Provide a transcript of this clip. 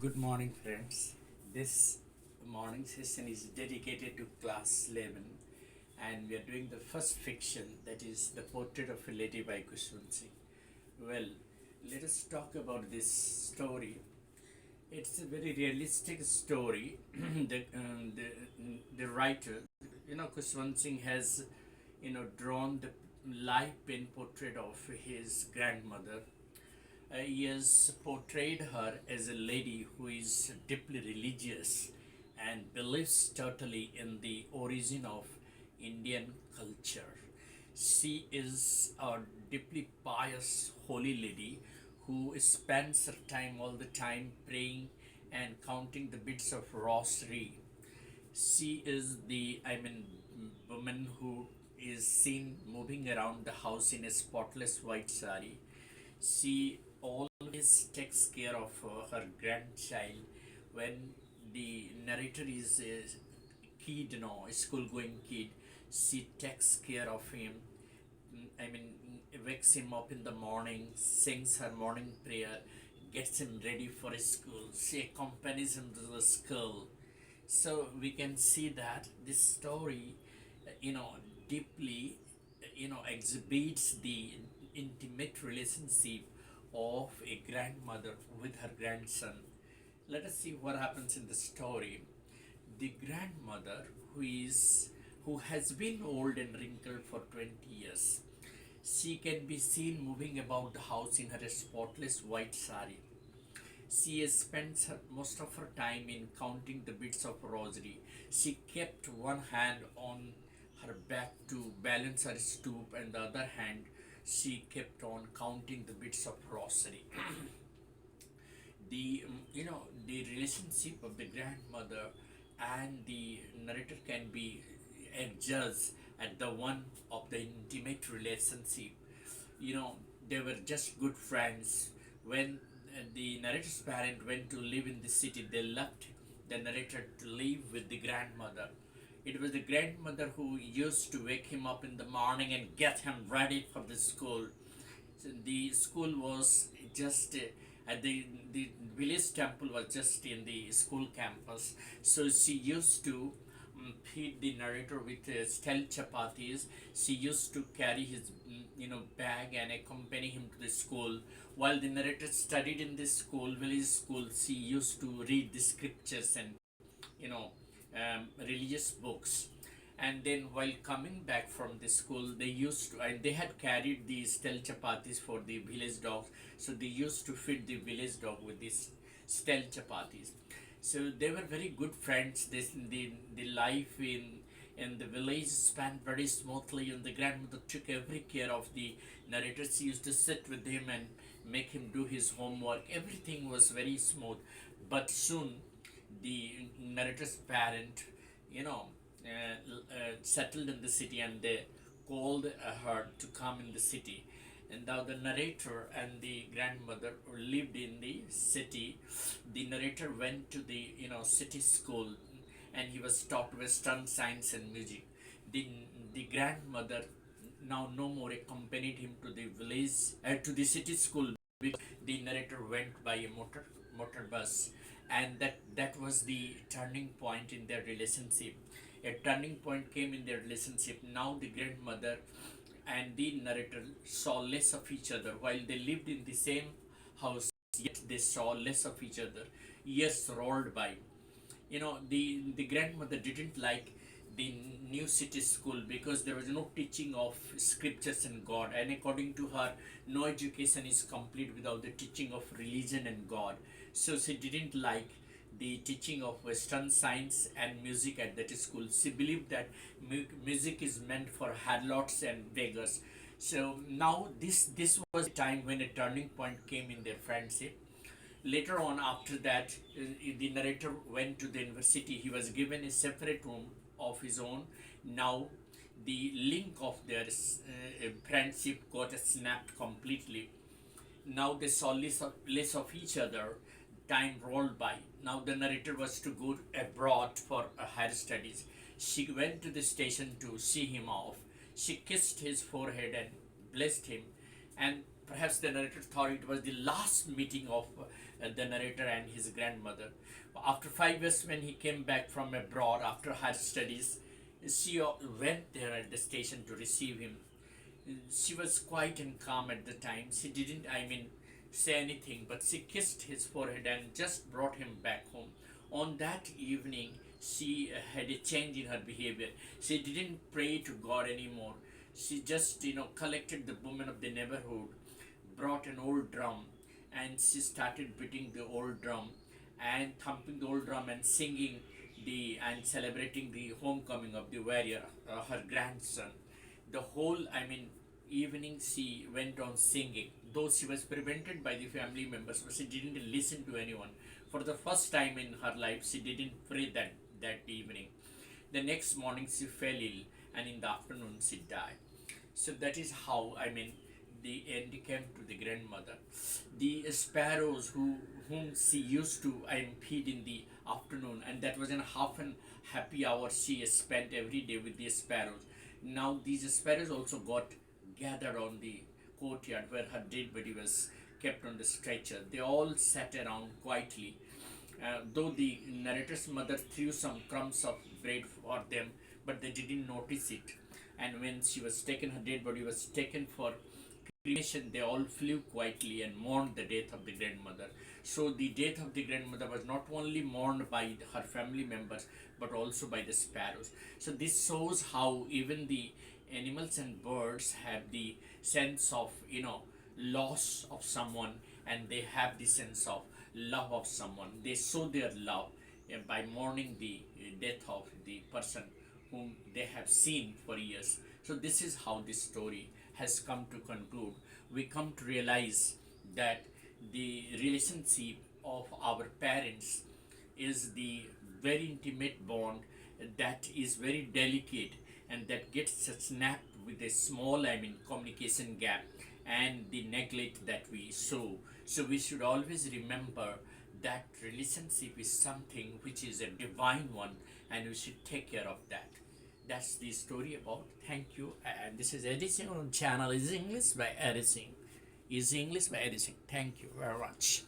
Good morning, friends. This morning session is dedicated to class 11, and we are doing the first fiction, that is The Portrait of a Lady by Khushwant. Well, let us talk about this story. It's a very realistic story. The writer, Khushwant Singh has, drawn the live pen portrait of his grandmother. He has portrayed her as a lady who is deeply religious and believes totally in the origin of Indian culture. She is a deeply pious holy lady who spends her time all the time praying and counting the bits of rosary. She is the woman who is seen moving around the house in a spotless white sari. She always takes care of her grandchild. When the narrator is a kid, a school going kid, she takes care of him. Wakes him up in the morning, sings her morning prayer, gets him ready for school. She accompanies him to the school. So we can see that this story, deeply, exhibits the intimate relationship of a grandmother with her grandson. Let us see what happens in the story. The grandmother, who has been old and wrinkled for 20 years, she can be seen moving about the house in her spotless white sari. She spends most of her time in counting the bits of rosary. She kept one hand on her back to balance her stoop, and the other hand she kept on counting the bits of rosary. The relationship of the grandmother and the narrator can be adjudged at the one of the intimate relationship. you know they were just good friends. When the narrator's parent went to live in the city, they left the narrator to live with the grandmother. It was the grandmother who used to wake him up in the morning and get him ready for the school. So the school was just at the village temple was just in the school campus. So she used to feed the narrator with stale chapatis. She used to carry his bag and accompany him to the school. While the narrator studied in this school, village school, she used to read the scriptures and you know religious books. And then while coming back from the school, they had carried these stale chapatis for the village dogs. So they used to feed the village dog with these stale chapatis. So they were very good friends. The life in the village spanned very smoothly, and the grandmother took every care of the narrator. She used to sit with him and make him do his homework. Everything was very smooth. But soon the narrator's parent, you know, settled in the city, and they called her to come in the city. And now the narrator and the grandmother lived in the city. The narrator went to the city school, and he was taught Western science and music. The the grandmother now no more accompanied him to the village to the city school, because the narrator went by a motor bus. And that was the turning point in their relationship. A turning point came in their relationship. Now the grandmother and the narrator saw less of each other. While they lived in the same house, yet they saw less of each other. Years rolled by. The grandmother didn't like the new city school because there was no teaching of scriptures and God, and according to her, no education is complete without the teaching of religion and God. So she didn't like the teaching of Western science and music at that school. She believed that music is meant for harlots and beggars. So now this was the time when a turning point came in their friendship. Later on, after that, the narrator went to the university. He was given a separate room of his own. Now, the link of their friendship got snapped completely. Now they saw less of each other. Time rolled by. Now the narrator was to go abroad for higher studies. She went to the station to see him off. She kissed his forehead and blessed him. And perhaps the narrator thought it was the last meeting of the narrator and his grandmother. After 5 years, when he came back from abroad after higher studies, she went there at the station to receive him. She was quiet and calm at the time. She didn't, say anything, but she kissed his forehead and just brought him back home. On that evening, she had a change in her behavior. She didn't pray to God anymore. She just, collected the women of the neighborhood, brought an old drum, and she started beating the old drum and thumping the old drum and singing the and celebrating the homecoming of the warrior, her grandson. The whole, evening she went on singing, though she was prevented by the family members, but she didn't listen to anyone. For the first time in her life, she didn't pray that evening. The next morning, she fell ill, and in the afternoon, she died. So that is how, the end came to the grandmother. The sparrows whom she used to feed in the afternoon, and that was in half an happy hour she spent every day with the sparrows. Now these sparrows also got gathered on the courtyard where her dead body was kept on the stretcher. They all sat around quietly, though the narrator's mother threw some crumbs of bread for them, but they didn't notice it. And when she was taken, her dead body was taken for cremation, they all flew quietly and mourned the death of the grandmother. So the death of the grandmother was not only mourned by her family members, but also by the sparrows. So this shows how even the animals and birds have the sense of, loss of someone, and they have the sense of love of someone. They show their love by mourning the death of the person whom they have seen for years. So this is how this story has come to conclude. We come to realize that the relationship of our parents is the very intimate bond that is very delicate, and that gets snapped with a small, communication gap and the neglect that we show. So we should always remember that relationship is something which is a divine one, and we should take care of that. That's the story about. Thank you. And this is editing on channel is English by editing. Is English by editing. Thank you very much.